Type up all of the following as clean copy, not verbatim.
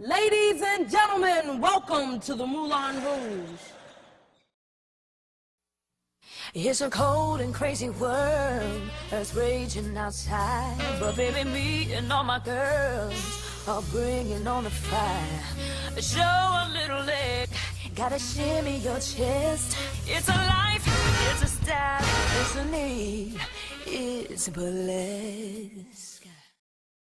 Ladies and gentlemen, welcome to the Moulin Rouge. It's a cold and crazy world that's raging outside, but baby, me and all my girls are bringing on the fire. Show a little leg, gotta shimmy your chest. It's a life, it's a style, it's a need, it's burlesque.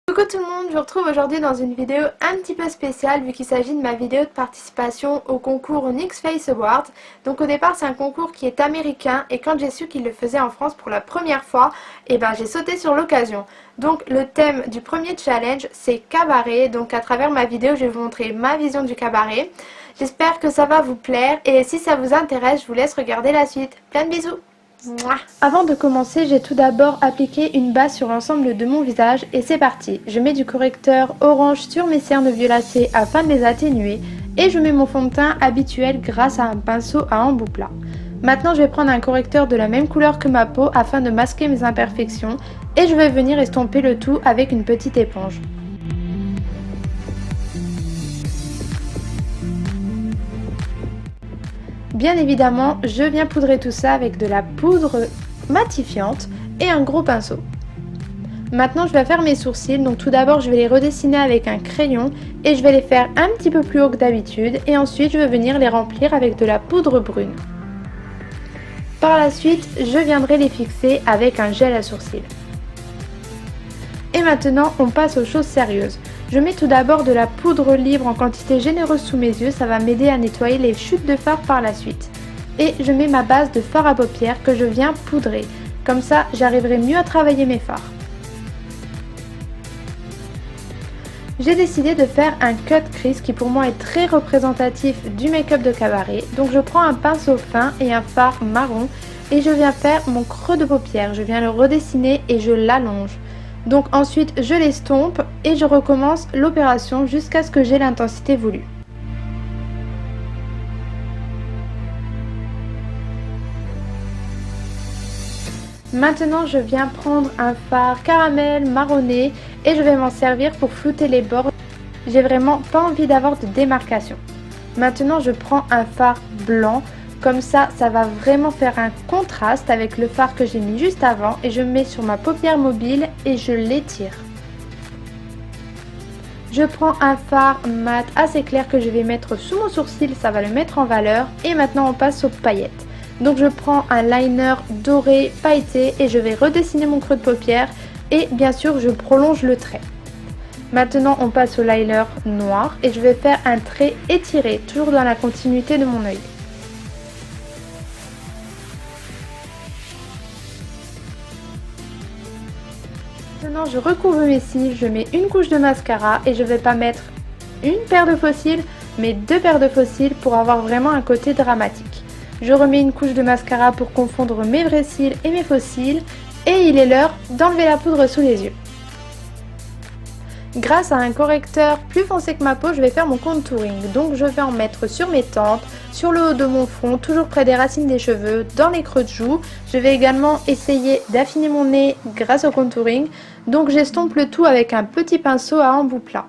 Coucou tout le monde, je vous retrouve aujourd'hui dans une vidéo un petit peu spéciale vu qu'il s'agit de ma vidéo de participation au concours Nyx Face Awards. Donc au départ c'est un concours qui est américain et quand j'ai su qu'il le faisait en France pour la première fois, j'ai sauté sur l'occasion. Donc le thème du premier challenge c'est cabaret, donc à travers ma vidéo je vais vous montrer ma vision du cabaret. J'espère que ça va vous plaire et si ça vous intéresse je vous laisse regarder la suite. Plein de bisous. Avant de commencer, j'ai tout d'abord appliqué une base sur l'ensemble de mon visage et c'est parti. Je mets du correcteur orange sur mes cernes violacées afin de les atténuer et je mets mon fond de teint habituel grâce à un pinceau à embout plat. Maintenant, je vais prendre un correcteur de la même couleur que ma peau afin de masquer mes imperfections et je vais venir estomper le tout avec une petite éponge. Bien évidemment, je viens poudrer tout ça avec de la poudre matifiante et un gros pinceau. Maintenant, je vais faire mes sourcils. Donc tout d'abord, je vais les redessiner avec un crayon et je vais les faire un petit peu plus haut que d'habitude. Et ensuite, je vais venir les remplir avec de la poudre brune. Par la suite, je viendrai les fixer avec un gel à sourcils. Et maintenant, on passe aux choses sérieuses. Je mets tout d'abord de la poudre libre en quantité généreuse sous mes yeux, ça va m'aider à nettoyer les chutes de fard par la suite. Et je mets ma base de fard à paupières que je viens poudrer, comme ça j'arriverai mieux à travailler mes fards. J'ai décidé de faire un cut crease qui pour moi est très représentatif du make-up de cabaret. Donc je prends un pinceau fin et un fard marron et je viens faire mon creux de paupière, je viens le redessiner et je l'allonge. Donc ensuite je l'estompe et je recommence l'opération jusqu'à ce que j'ai l'intensité voulue. Maintenant je viens prendre un fard caramel marronné et je vais m'en servir pour flouter les bords. J'ai vraiment pas envie d'avoir de démarcation. Maintenant je prends un fard blanc. Comme ça, ça va vraiment faire un contraste avec le fard que j'ai mis juste avant et je mets sur ma paupière mobile et je l'étire. Je prends un fard mat assez clair que je vais mettre sous mon sourcil, ça va le mettre en valeur et maintenant on passe aux paillettes. Donc je prends un liner doré pailleté et je vais redessiner mon creux de paupière et bien sûr je prolonge le trait. Maintenant on passe au liner noir et je vais faire un trait étiré, toujours dans la continuité de mon œil. Maintenant je recouvre mes cils, je mets une couche de mascara et je vais pas mettre une paire de faux cils mais deux paires de faux cils pour avoir vraiment un côté dramatique. Je remets une couche de mascara pour confondre mes vrais cils et mes faux cils et il est l'heure d'enlever la poudre sous les yeux. Grâce à un correcteur plus foncé que ma peau, je vais faire mon contouring. Donc je vais en mettre sur mes tempes, sur le haut de mon front, toujours près des racines des cheveux, dans les creux de joues. Je vais également essayer d'affiner mon nez grâce au contouring. Donc j'estompe le tout avec un petit pinceau à embout plat.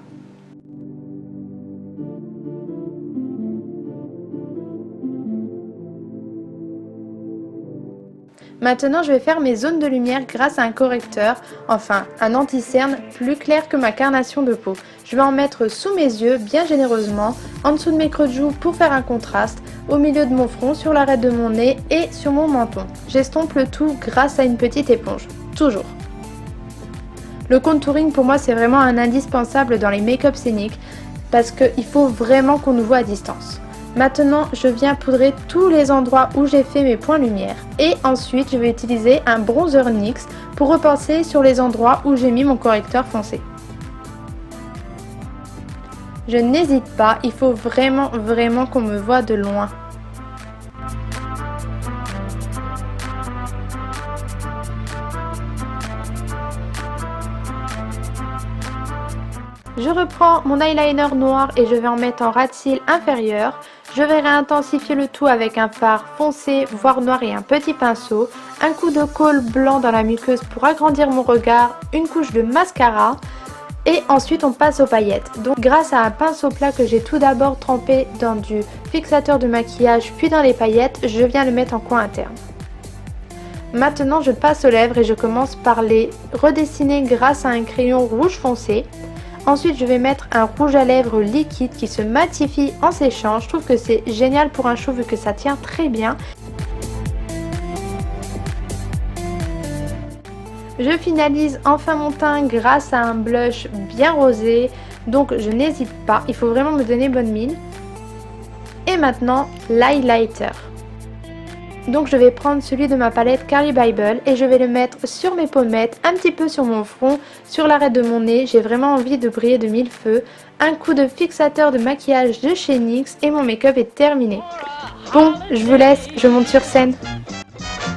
Maintenant je vais faire mes zones de lumière grâce à un correcteur, enfin un anti-cerne plus clair que ma carnation de peau. Je vais en mettre sous mes yeux bien généreusement, en dessous de mes creux de joues pour faire un contraste, au milieu de mon front, sur l'arête de mon nez et sur mon menton. J'estompe le tout grâce à une petite éponge, toujours. Le contouring pour moi c'est vraiment un indispensable dans les make-up scéniques parce qu'il faut vraiment qu'on nous voit à distance. Maintenant, je viens poudrer tous les endroits où j'ai fait mes points lumière. Et ensuite, je vais utiliser un bronzer NYX pour repenser sur les endroits où j'ai mis mon correcteur foncé. Je n'hésite pas, il faut vraiment qu'on me voie de loin. Je reprends mon eyeliner noir et je vais en mettre en ras de cils inférieur. Je vais réintensifier le tout avec un fard foncé, voire noir et un petit pinceau, un coup de colle blanc dans la muqueuse pour agrandir mon regard, une couche de mascara Et ensuite on passe aux paillettes. Donc grâce à un pinceau plat que j'ai tout d'abord trempé dans du fixateur de maquillage puis dans les paillettes, je viens le mettre en coin interne. Maintenant je passe aux lèvres et je commence par les redessiner grâce à un crayon rouge foncé. Ensuite je vais mettre un rouge à lèvres liquide qui se matifie en séchant. Je trouve que c'est génial pour un cheveu vu que ça tient très bien. Je finalise enfin mon teint grâce à un blush bien rosé, donc je n'hésite pas, il faut vraiment me donner bonne mine. Et maintenant l'highlighter. Donc je vais prendre celui de ma palette Carli Bybel et je vais le mettre sur mes pommettes, un petit peu sur mon front, sur l'arête de mon nez. J'ai vraiment envie de briller de mille feux. Un coup de fixateur de maquillage de chez NYX et mon make-up est terminé. Bon, je vous laisse, je monte sur scène.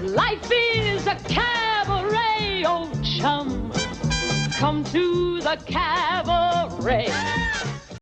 Life is a cabaret, old chum. Come to the cabaret.